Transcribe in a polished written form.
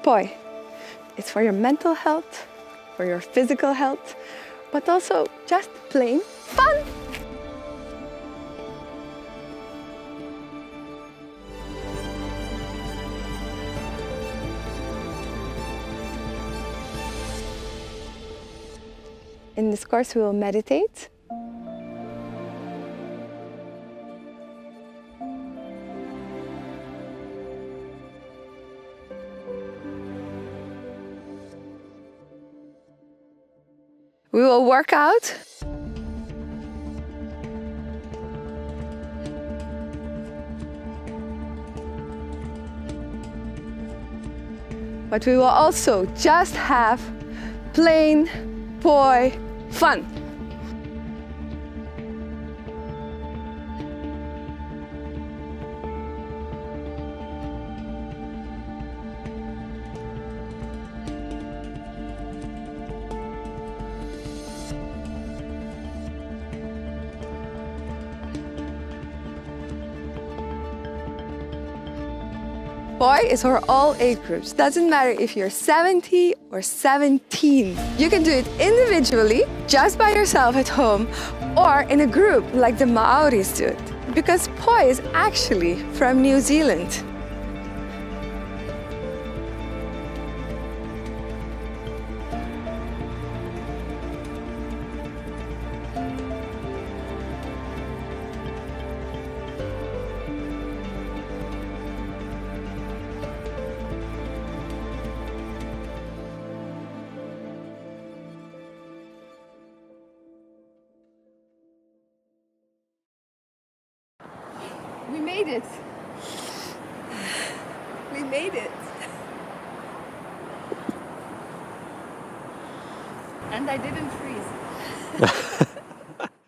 poi. It's for your mental health, for your physical health, but also just plain fun. In this course, we will meditate. We will work out. But we will also just have plain poi fun. Poi is for all age groups. Doesn't matter if you're 70 or 17. You can do it individually, just by yourself at home, or in a group like the Maoris do it. Because poi is actually from New Zealand. We made it. We made it. And I didn't freeze.